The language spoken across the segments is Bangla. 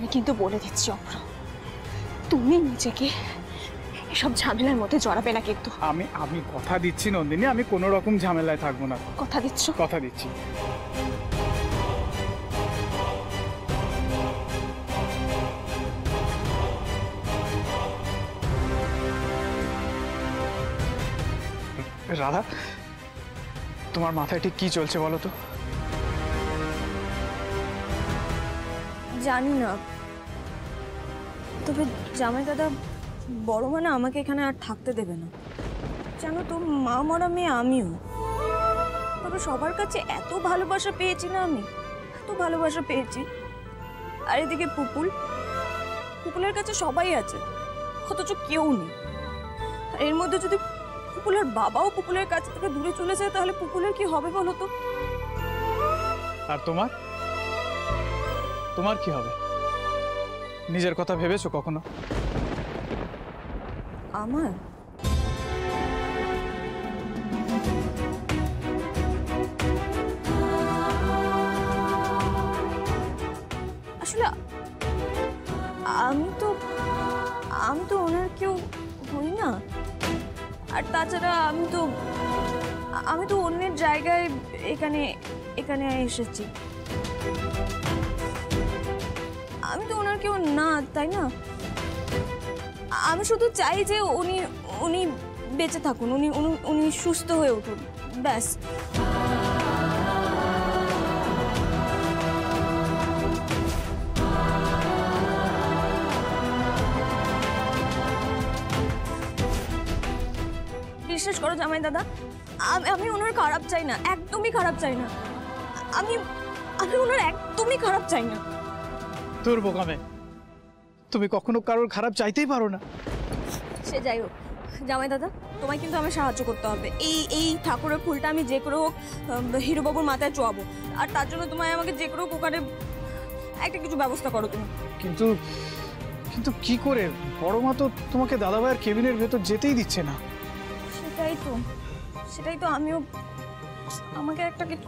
আমি কিন্তু বলে দিচ্ছি অভ্র, তুমি নিজেকে এসব ঝামেলার মধ্যে জড়াবে না কিন্তু। আমি আমি কথা দিচ্ছি নন্দিনী, আমি কোনো রকম ঝামেলায় থাকবো না। কথা দিচ্ছ? কথা দিচ্ছি। রাধা, তোমার মাথায় ঠিক কি চলছে বলো তো? জানি না, তবে জামাই দাদা বড় মা না আমাকে এখানে আর থাকতে দেবে না। জানো তো, মা মরা মেয়ে আমিও, তবে সবার কাছে এত ভালোবাসা পেয়েছি না, আমি এত ভালোবাসা পেয়েছি। আর এদিকে পুপুলের কাছে সবাই আছে, অথচ কেউ নেই। আর এর মধ্যে যদি পুপুলের বাবাও পুপুলের কাছ থেকে দূরে চলে যায়, তাহলে পুপুলের কি হবে বলো তো? আর তোমার তোমার কি হবে? নিজের কথা ভেবেছো কখনো? আমার আসলে আমি তো ওনার কেউ হই না। আর তাছাড়া আমি তো অন্যের জায়গায় এখানে এসেছি। আমি তো ওনার কেউ না, তাই না? আমি শুধু চাই যে উনি বেঁচে থাকুন, উনি সুস্থ হয়ে উঠুন, ব্যাস। বিশ্বাস করো জামাই দাদা, আমি ওনার খারাপ চাই না, একদমই খারাপ চাই না। আমি ওনার একদমই খারাপ চাই না। তোর বোকামে, তুমি কখনো কারোর খারাপ চাইতেই পারো না। সে যাই হোক জামাই দাদা, তোমায় কিন্তু আমার সাহায্য করতে হবে। এই ঠাকুরের ফুলটা আমি যে করে হোক হিরুবাবুর মাথায় চোয়াবো, আর তার জন্য তোমায় আমাকে যে করে হোক ওখানে একটা কিছু ব্যবস্থা করো তুমি। কিন্তু কিন্তু কি করে? বড় মা তো তোমাকে দাদাভাইয়ের কেবিনের ভেতর যেতেই দিচ্ছে না। সেটাই তো আমিও, আমাকে একটা কিছু।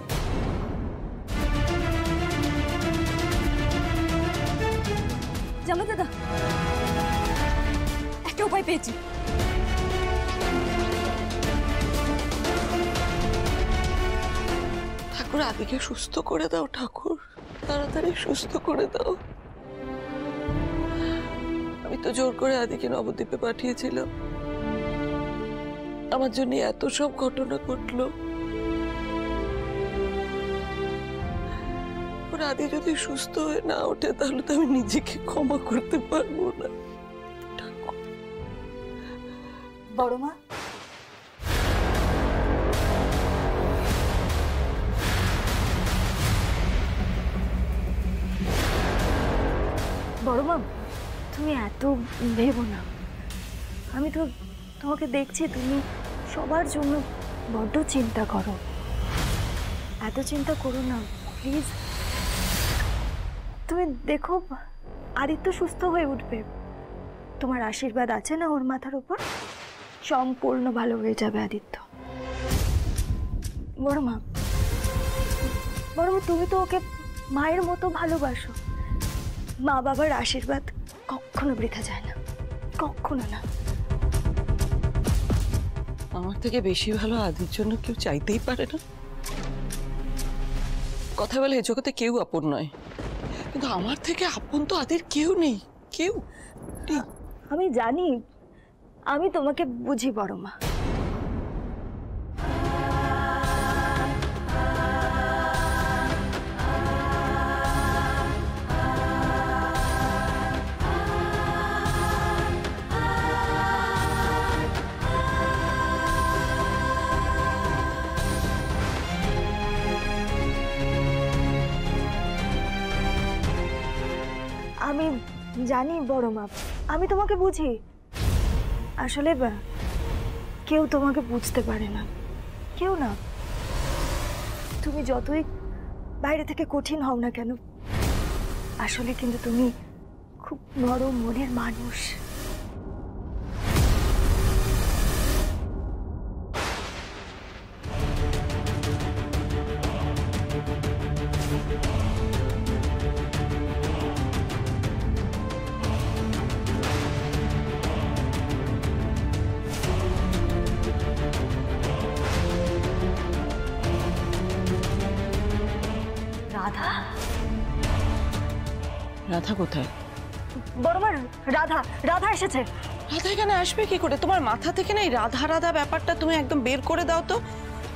জামাই দাদা, একটা উপায় পেয়েছি। ঠাকুর, আদিকে সুস্থ করে দাও ঠাকুর, তাড়াতাড়ি সুস্থ করে দাও। আমি তো জোর করে আদিকে নবদ্বীপে পাঠিয়েছিলাম, আমার জন্য এত সব ঘটনা ঘটলো। আদি যদি সুস্থ হয়ে না ওঠে, তাহলে তো আমি নিজেকে ক্ষমা করতে পারবো না। বড় মা, বড় মা, তুমি এত ভেবো না। আমি তো তোমাকে দেখছি, তুমি সবার জন্য বড্ড চিন্তা করো। এত চিন্তা করো না প্লিজ। তুমি দেখো, আদিত্য সুস্থ হয়ে উঠবে। তোমার আশীর্বাদ আছে না ওর মাথার উপর, সম্পূর্ণ ভালো হয়ে যাবে আদিত্য। বড় মা, তুমি তো ওকে মায়ের মতো ভালোবাসো। মা বাবার আশীর্বাদ কখনো বৃথা যায় না, কখনো না। আমার থেকে বেশি ভালো আদির জন্য কেউ চাইতেই পারে না। কথা বলে এ জগতে কেউ আপন নয়, কিন্তু আমার থেকে আপন তো আদির কেউ নেই, কেউ। আমি জানি, আমি তোমাকে বুঝি বড় মা। আমি জানি বড় মা, আমি তোমাকে বুঝি। আসলে কেউ তোমাকে বুঝতে পারে না, কেউ না। তুমি যতই বাইরে থেকে কঠিন হও না কেন, আসলে কিন্তু তুমি খুব বড় মনের মানুষ। রাধা কোথায়? বড় মা, রাধা রাধা এসেছে। রাধা এখানে আসবে কি করে? তোমার মাথা থেকে না এই রাধা রাধা ব্যাপারটা তুমি একদম বের করে দাও তো।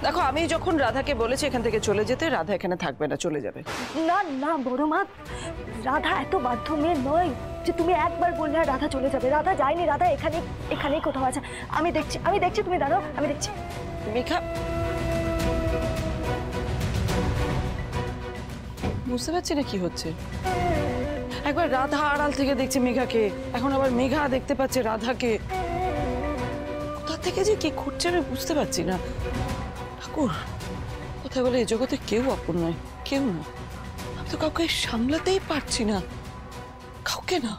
দেখো, আমি যখন রাধাকে বলেছি এখান থেকে চলে যেতে, রাধা এখানে থাকবে না, চলে যাবে। না না বড় মা, রাধা এত বাধ্য মেয়ে নয় যে তুমি একবার বললে আর রাধা চলে যাবে। রাধা যায়নি, রাধা এখানেই কোথাও আছে। আমি দেখছি, তুমি দাঁড়াও, আমি দেখছি। মেঘা, বুঝতে পারছি না কি হচ্ছে। একবার রাধা আড়াল থেকে দেখছে মেঘাকে, এখন আবার মেঘা দেখতে পাচ্ছে রাধাকে। কোথা থেকে যে কি ঘটছে আমি বুঝতে পারছি না। ঠাকুর, কোথায় বলে এই জগতে কেউ আপন নয়, কেউ না। আমি তো কাউকে সামলাতেই পারছি না, কাউকে না।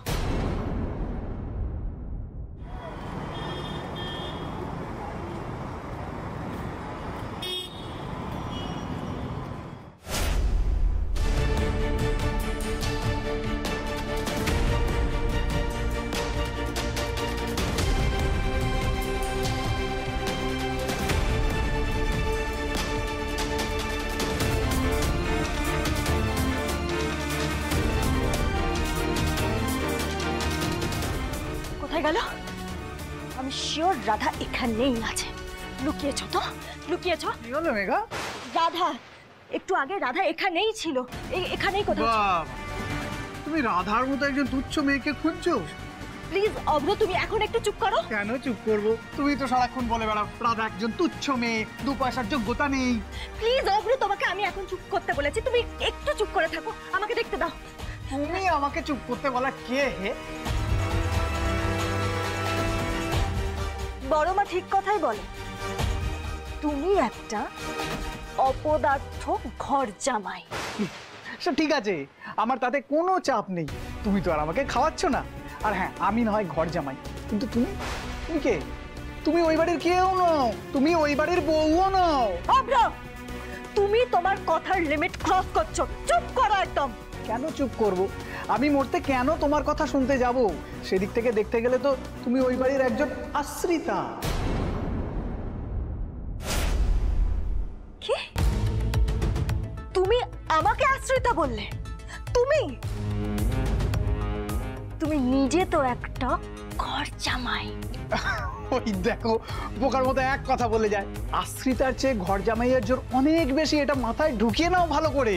কোথায় গেল? আমি শিওর রাধা এখানেই আছে। লুকিয়েছ তো, লুকিয়েছ। কি হলো মেঘা? রাধা, একটু আগে রাধা এখানেই ছিল, এখানেই কোথাও। বাহ, তুমি রাধার মতো একজন তুচ্ছ মেয়েকে খুঁজছো? প্লিজ অভ্র, তুমি এখন একটু চুপ করো। কেন চুপ করবো? তুমি তো সারাক্ষণ বলে বেড়াও রাধা একজন তুচ্ছ মেয়ে, 2 পয়সার যোগ্যতা নেই। প্লিজ অভ্র, তোমাকে আমি এখন চুপ করতে বলেছি, তুমি একটু চুপ করে থাকো, আমাকে দেখতে দাও। তুমি আমাকে চুপ করতে বলা কে হে? বড় মা ঠিক কথাই বলে, তুমি একটা অপদার্থ ঘর জামাই। সব ঠিক আছে, আমার তাতে কোনো চাপ নেই। তুমি তো আর আমাকে খাওয়াচ্ছ না। আর হ্যাঁ, আমি না হয় ঘর জামাই, কিন্তু তুমি তুমি কে? তুমি ওই বাড়ির কেউ নও, তুমি ওই বাড়ির বউও নও। অভ্র, তুমি তোমার কথার লিমিট ক্রস করছো, চুপ করো একদম। কেন চুপ করব? আমি মরতে কেন তোমার কথা শুনতে যাব? সেদিক থেকে দেখতে গেলে তো তুমি ওই বাড়ির একজন আশ্রিতা। কি? তুমি আমাকে আশ্রিতা বললে? তুমি তুমি নিজে তো একটা ঘর জামাই। ওই দেখো, বোকার মতো এক কথা বলে যায়। আশ্রিতার চেয়ে ঘর জামাইয়ের জোর অনেক বেশি, এটা মাথায় ঢুকিয়ে নাও ভালো করে।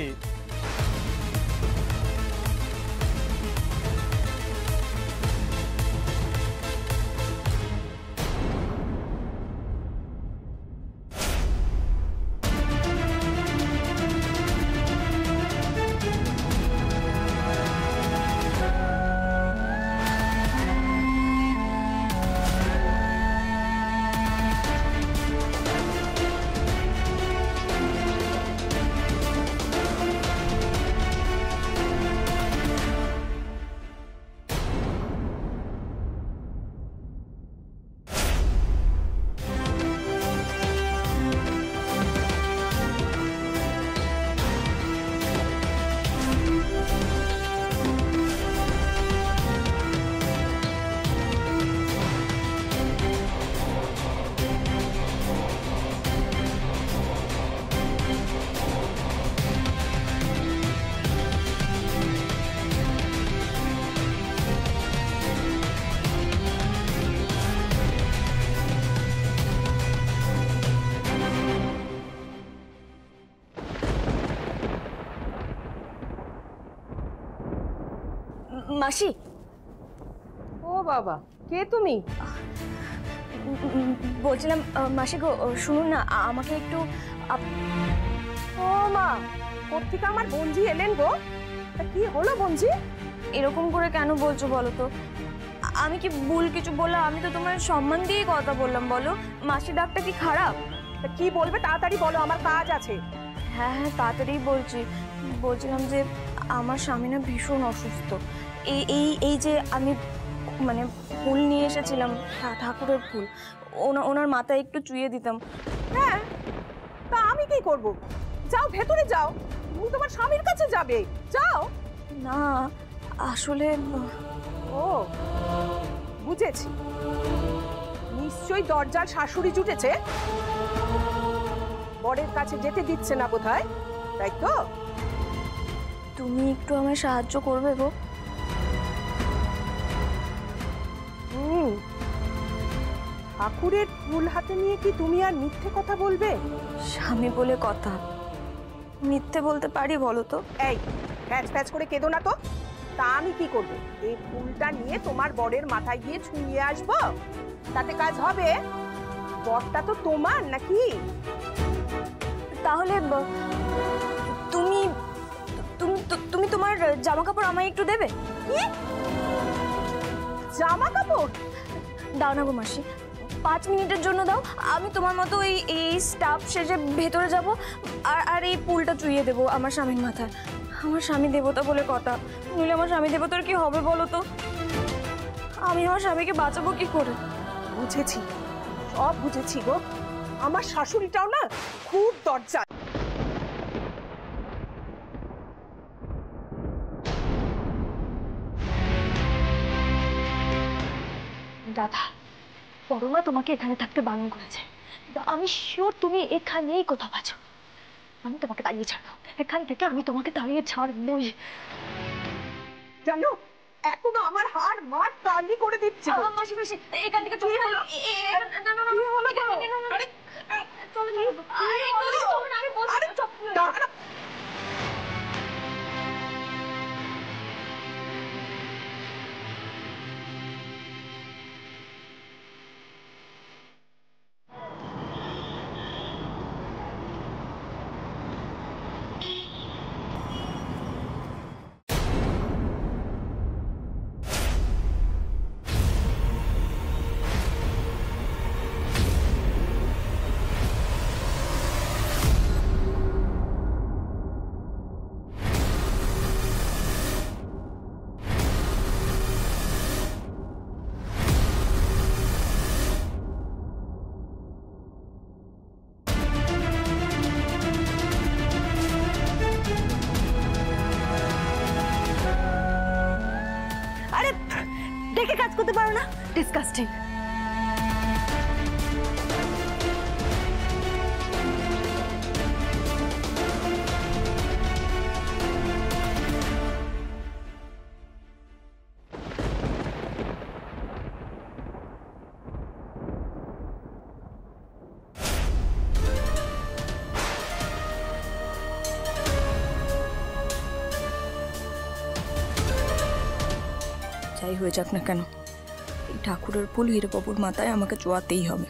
মাসি। ও বাবা, কে তুমি? বলছিলাম মাসি গো, শুনুন না, আমাকে একটু ও মা, কোত্থেকে আমার বোনজি এলেন গো? তা কি হলো বোনজি? এরকম করে কেন বলছো বলো তো? আমি কি ভুল কিছু বললাম? আমি তো তোমার সম্মান দিয়ে কথা বললাম, বলো। মাসি ডাকটা কি খারাপ? তা কি বলবে তাড়াতাড়ি বলো, আমার কাজ আছে। হ্যাঁ হ্যাঁ, তাড়াতাড়ি বলছিলাম যে আমার স্বামী না ভীষণ অসুস্থ। এই যে আমি মানে ফুল নিয়ে এসেছিলাম, ঠাকুরের ফুল, ওনার মাথায় একটু চুইয়ে দিতাম। হ্যাঁ, তা আমি কি করব? যাও ভেতরে যাও, তুমি তোমার স্বামীর কাছে যাবে, যাও। না আসলে ও বুঝেছি, নিশ্চয়ই দরজার শাশুড়ি জুটেছে, বরের কাছে যেতে দিচ্ছে না বোধহয়, তাই তো? তুমি একটু আমায় সাহায্য করবে গো? ঠাকুরের ফুল হাতে নিয়ে কি তুমি আর মিথ্যে কথা বলবে? স্বামী বলে কথা, মিথ্যে বলতে পারি বলো তো? এই প্যাচ প্যাচ করে কেঁদো না তো। তা আমি কি করবো? এই ফুলটা নিয়ে তোমার বরের মাথায় গিয়ে ছুঁয়ে আসবো? তাতে কাজ হবে? বরটা তো তোমার নাকি? তাহলে তুমি তুমি তুমি তোমার জামা কাপড় আমায় একটু দেবে? কি জামা কাপড়? দাও না গো মাসি, 5 মিনিটের জন্য দাও। আমি তোমার মতো এই স্টাফ সেজে ভেতরে যাব আর এই ফুলটা চুইয়ে দেবো আমার স্বামীর মাথায়। আমার স্বামী দেবতা বলে কথা, নইলে আমার স্বামী দেবতার কি হবে বলো তো? আমি আমার স্বামীকে বাঁচাবো কি করে? বুঝেছি, সব বুঝেছি গো। আমার শাশুড়িটাও না খুব দরজা। দাদা, বড়মা তোমাকে এখানে থাকতে বারণ করেছে। আমি শিওর তুমি এখানেই কোথাও আছো। আমি তোমাকে তাড়িয়ে ছাড়বো এখান থেকে, আমি তোমাকে তাড়িয়ে ছাড়বই। জানো, এখন আমার হাড় মার তালি করে দিচ্ছে। মাসি মাসি, এখান থেকে চলে গেল। কি হলো? চলে যাবো। আমি বলছি। আরে দেখে কাজ করতে পারো না? ডিসকাস্টিং। যাই হয়ে যাক না কেন, এই ঠাকুরের ফুল হিরেবাবুর মাথায় আমাকে চোয়াতেই হবে।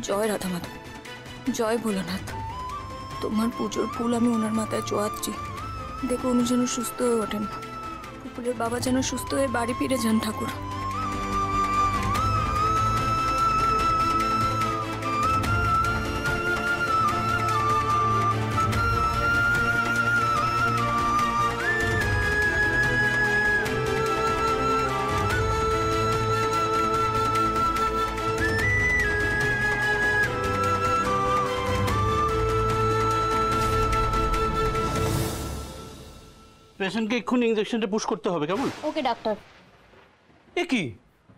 জয় রাধা মাধব, জয় ভোলানাথ। তোমার পুজোর ফুল আমি ওনার মাথায় চোয়াচ্ছি, দেখো উনি যেন সুস্থ হয়ে ওঠেন। পুকুরের বাবা যেন সুস্থ হয়ে বাড়ি ফিরে যান ঠাকুর। পেশেন্টকে এক্ষুনি ইনজেকশনটা পুশ করতে হবে, কেমন? ওকে ডাক্তার। এ কি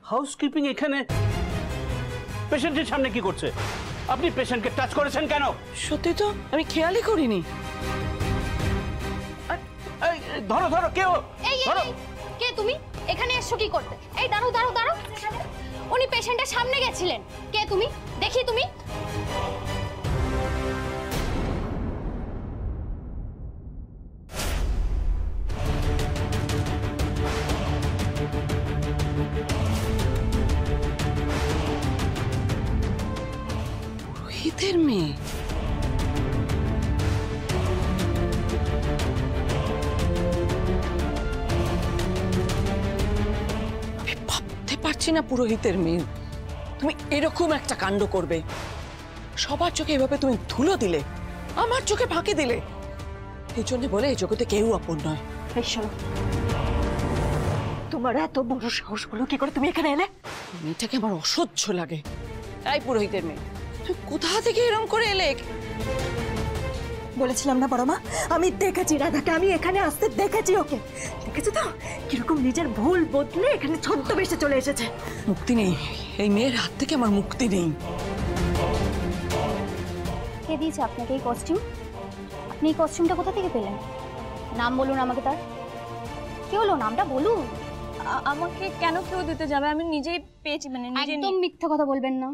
হাউসকিপিং এখানে? পেশেন্টের সামনে কি করছে? আপনি পেশেন্টকে টাচ করেছেন কেন? সত্যি তো আমি খেয়ালই করিনি। এই, ধরো ধরো, কেউ ধরো। কে তুমি? এখানে এসছো কি করতে? এই দাঁড়াও দাঁড়াও দাঁড়াও, উনি পেশেন্টের সামনে গেছিলেন। কে তুমি? দেখি তুমি। রোহিতের মেয়ে। পারছি না পুরোহিতের মেয়ে, তুমি এরকম একটা কাণ্ড করবে। সবার চোখে এভাবে তুমি ধুলো দিলে, আমার চোখে ফাঁকি দিলে। এই জন্য বলে এই জগতে কেউ আপন নয়। এই শোনো, তোমার এত বড় সাহস হলো কি করে তুমি এখানে এলে? মেয়েটাকে আমার অসহ্য লাগে। তাই পুরোহিতের মেয়ে, তুই কোথা থেকে এরকম করে এলে? বলেছিলাম না বড় মা, আমি দেখেছি রাধাকে, আমি এখানে আসতে দেখেছি ওকে। দেখেছো তো কিরকম নিজের ভুল বদলে এখানে ছদ্মবেশে চলে এসেছে। মুক্তি নেই, এই মেয়ের হাত থেকে আমার মুক্তি নেই। কে দিয়েছে আপনাকে এই কস্টিউম? আপনি এই কস্টিউমটা কোথা থেকে পেলেন? নাম বলুন আমাকে তার। কি হলো, নামটা বলুন। আমাকে কেন কেউ দিতে যাবে? আমি নিজেই পেয়েছি, মানে নিজে। একদম মিথ্যা কথা বলবেন না।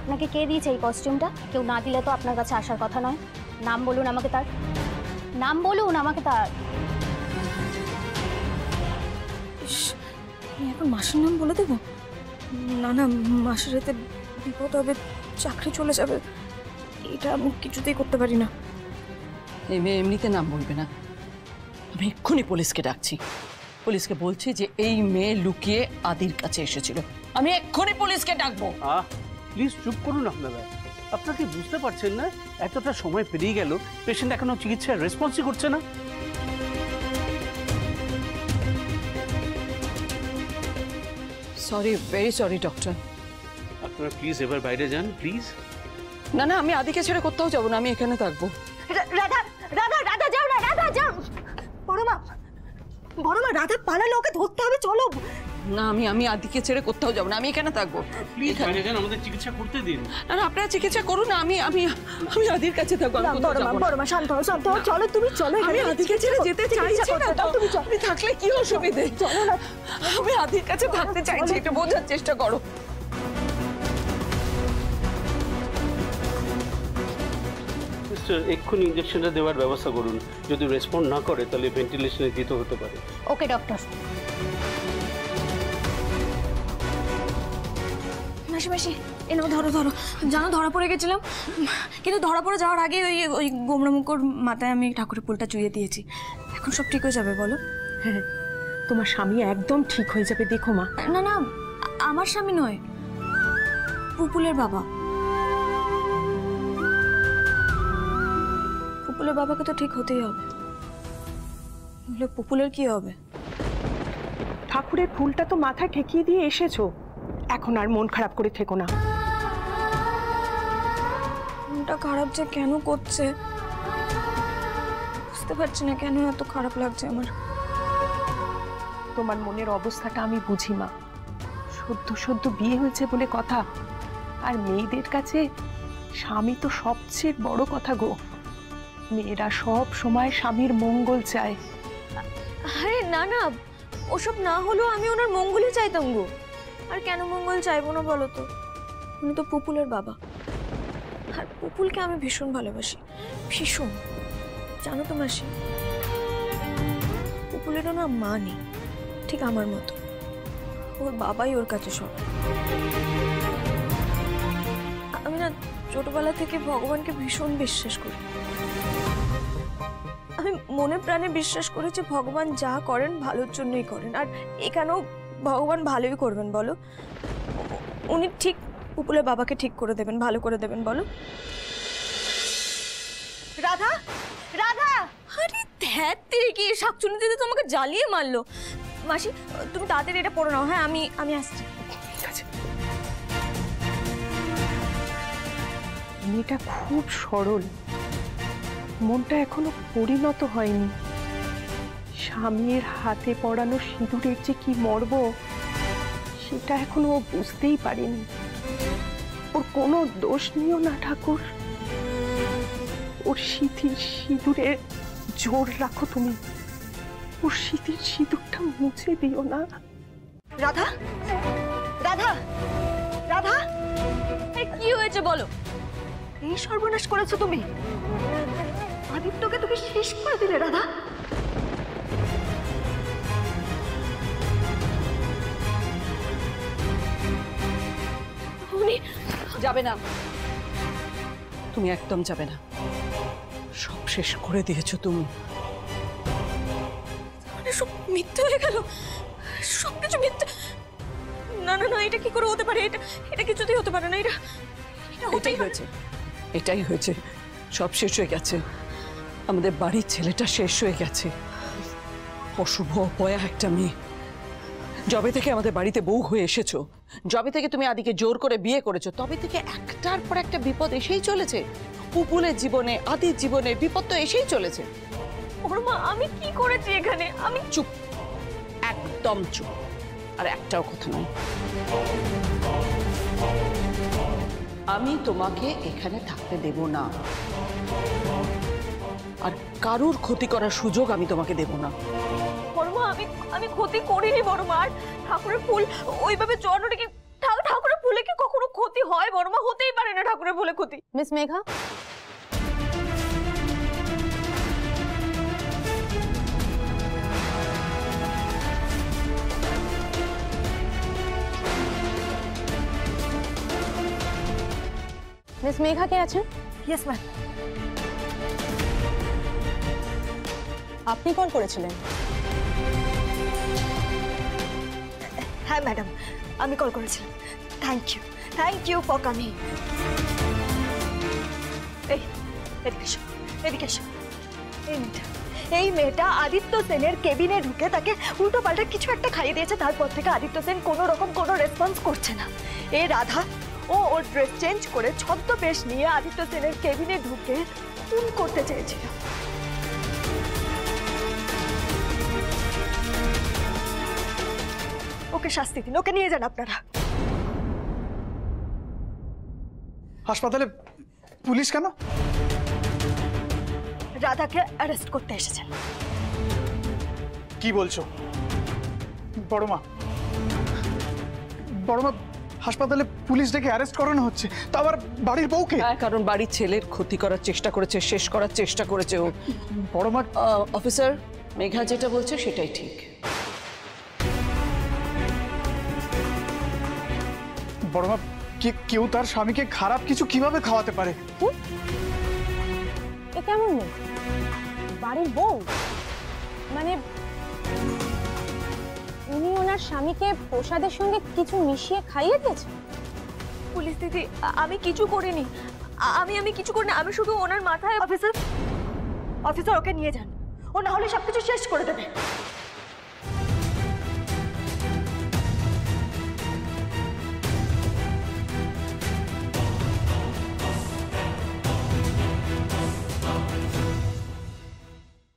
আপনাকে কে দিয়েছে এই কস্টিউমটা? কেউ না দিলে তো আপনার কাছে আসার কথা নয়। নাম বলুন আমাকে তার, নাম বলুন আমাকে তার। আমি এখন মাসির নাম বলে দেবো? না না, মাসির এতে বিপদ হবে, চাকরি চলে যাবে। এটা আমি কিছুতেই করতে পারি না। এই মেয়ে এমনিতে নাম বলবে না। আমি এক্ষুনি পুলিশকে ডাকছি। পুলিশকে বলছি যে এই মেয়ে লুকিয়ে আদির কাছে এসেছিল। আমি এক্ষুনি পুলিশকে ডাকবো। প্লিজ চুপ করুন আপনারা। আপনারা কি বুঝতে পারছেন না এতটা সময় পেরিয়ে গেল, পেশেন্ট এখনো চিকিৎসার রেসপন্সই করছে না? Sorry, very sorry doctor. আপনারা প্লিজ এবার বাইরে যান, প্লিজ। না না, আমি আদিকে ছেড়ে কোথাও যাবো না, আমি এখানে থাকবো। রাধা রাধা রাধা যাও না, রাধা যাও। বড় মা রাধা পালালে, ওকে ধরতে হবে, চলো। না, আমি আদিকে ছেড়ে কোথাও যাবো না, আমি এখানে থাকবো। প্লিজ বাইরে যান, আমাদের চিকিৎসা করতে দিন। না না, আপনারা চিকিৎসা করুন না, আমি আমি আমি আদির কাছে থাকবো। আমি কোথাও যাবো না। বড় মা শান্ত হও, শান্ত হও, চলো তুমি চলো। আমি আদিকে ছেড়ে যেতে চাইছি না তো। তুমি চলো। আমি থাকলে কি অসুবিধে? চলো না। আমি আদির কাছে থাকতে চাইছি, একটু বোঝার চেষ্টা করো। এক্ষুনি ইঞ্জেকশনটা দেওয়ার ব্যবস্থা করুন। যদি রেসপন্ড না করে তাহলে ভেন্টিলেশনে দিতে হতে পারে। ওকে ডক্টর। মাসি মাসি এলো, ধরো ধরো। জানো ধরা পড়ে গেছিলাম, কিন্তু ধরা পড়ে যাওয়ার আগে ওই ওই গোমরা মুখোর মাথায় আমি ঠাকুরের ফুলটা চুইয়ে দিয়েছি। এখন সব ঠিক হয়ে যাবে বলো? হ্যাঁ, তোমার স্বামী একদম ঠিক হয়ে যাবে, দেখো মা। না না, আমার স্বামী নয়, পুপুলের বাবা। পুপুলের বাবাকে তো ঠিক হতেই হবে, বলে পুপুলের কি হবে? ঠাকুরের ফুলটা তো মাথায় ঠেকিয়ে দিয়ে এসেছো, এখন আর মন খারাপ করে থেকো না। মনটা খারাপ যে কেন করছে বুঝতে পারছি না, কেন এত খারাপ লাগছে আমার। তোমার মনের অবস্থাটা আমি বুঝি মা। সদ্য সদ্য বিয়ে হয়েছে বলে কথা, আর মেয়েদের কাছে স্বামী তো সবচেয়ে বড় কথা গো। মেয়েরা সব সময় স্বামীর মঙ্গল চায়। আরে না না, ওসব না হলেও আমি ওনার মঙ্গলই চাইতাম গো। আর কেন মঙ্গল চাইবো না বলো তো? উনি তো পুপুলের বাবা, আর পুপুলকে আমি ভীষণ ভালোবাসি, ভীষণ। জানো তো মাসি, পুপুলেরও না মা নেই, ঠিক আমার মতো। ওর বাবাই ওর কাছে সব। আমি না ছোটবেলা থেকে ভগবানকে ভীষণ বিশ্বাস করি। আমি মনে প্রাণে বিশ্বাস করেছি ভগবান যা করেন ভালোর জন্যই করেন, আর এখানেও ভগবান ভালোই করবেন বলো। উনি ঠিক পুপুলের বাবাকে ঠিক করে দেবেন, ভালো করে দেবেন বলো। রাধা রাধা, আরে ধ্যাত তেরে কি শাকচুনি দিদি তোমাকে জ্বালিয়ে মারলো। মাসি তুমি তাড়াতাড়ি এটা পড়ে নাও। হ্যাঁ, আমি আসছি। ঠিক আছে। মেয়েটা খুব সরল, মনটা এখনো পরিণত হয়নি। স্বামীর হাতে পড়ানো সিঁদুরের যে কি মর্ম, সেটা এখনো ও বুঝতেই পারেনি। ওর কোনো দোষ নিও না ঠাকুর, ওর স্মৃতির সিঁদুরে জোর রাখো তুমি। ওর স্মৃতির সিঁদুরটা মুছে দিও না। রাধা রাধা রাধা, কি হয়েছে বলো? এই সর্বনাশ করেছো তুমি। আদিত্যকে তুমি শেষ করে দিলে রাধা। উনি যাবে না, তুমি একদম যাবে না। সব শেষ করে দিয়েছো তুমি। সব মিথ্যে হয়ে গেল, সবকিছু মিথ্যে। না না না, এটা কি করে হতে পারে? এটা এটা কিছুতেই হতে পারে না। এটা এটা হতেই এটাই হয়েছে, এটাই হয়েছে, সব শেষ হয়ে গেছে। আমাদের বাড়ির ছেলেটা শেষ হয়ে গেছে। অশুভ অপয়া একটা মেয়ে। যবে থেকে আমাদের বাড়িতে বউ হয়ে এসেছো, যবে থেকে তুমি আদিকে জোর করে বিয়ে করেছো, তবে থেকে একটার পর একটা বিপদ এসেই চলেছে। পুপুলের জীবনে, আদির জীবনে বিপদ তো এসেই চলেছে। বড়মা আমি কি করেছি এখানে? আমি চুপ, একদম চুপ, আর একটাও কথা নয়। আমি তোমাকে এখানে থাকতে দেব না, আর কারুর ক্ষতি করার সুযোগ আমি তোমাকে দেব না। বড়মা আমি আমি ক্ষতি করিনি বড়মা। আর ঠাকুরের ফুল ওইভাবে চড়ানোটা কি, ঠাকুরের ফুলে কি কখনো ক্ষতি হয় বড়মা? হতেই পারে না ঠাকুরের ফুলে ক্ষতি। মিস মেঘা, মিস মেঘা কে আছেন? Yes ma'am. আপনি কল করেছিলেন? হ্যাঁ ম্যাডাম, আমি কল করেছিলাম। Thank you for coming. এই এদিকে এসো, এদিকে এসো। এই মেয়েটা আদিত্য সেনের কেবিনে ঢুকে তাকে উল্টো পাল্টা কিছু একটা খাইয়ে দিয়েছে। তারপর থেকে আদিত্য সেন কোনো রকম কোনো রেসপন্স করছে না। এই রাধা ওর ড্রেস চেঞ্জ করে ছদ্মবেশ নিয়ে আদিত্য সেনের কেবিনে ঢুকে খুন করতে চেয়েছিল। ওকে শাস্তি দিন, ওকে নিয়ে যান আপনারা। হাসপাতালে পুলিশ কেন? রাধাকে অ্যারেস্ট করতে এসেছেন। কি বলছো? বড়মা, হাসপাতালে পুলিশ ডেকে অ্যারেস্ট করানো হচ্ছে, তা আবার বাড়ির বউকে? হ্যাঁ, কারণ বাড়ির ছেলের ক্ষতি করার চেষ্টা করেছে, শেষ করার চেষ্টা করেছে ও। বড়মা, অফিসার, মেঘা যেটা বলছে সেটাই ঠিক। বড়মা, কেউ তার স্বামীকে খারাপ কিছু কিভাবে খাওয়াতে পারে? এ কেমন মেয়ে? বাড়ির বউ মানে উনি ওনার স্বামীকে প্রসাদের সঙ্গে কিছু মিশিয়ে খাইয়ে দিয়েছেন? পুলিশ দিদি আমি কিছু করিনি। আমি কিছু করিনি। আমি শুধু ওনার মাথায়। অফিসার ওকে নিয়ে যান, ও না হলে সবকিছু শেষ করে দেবে।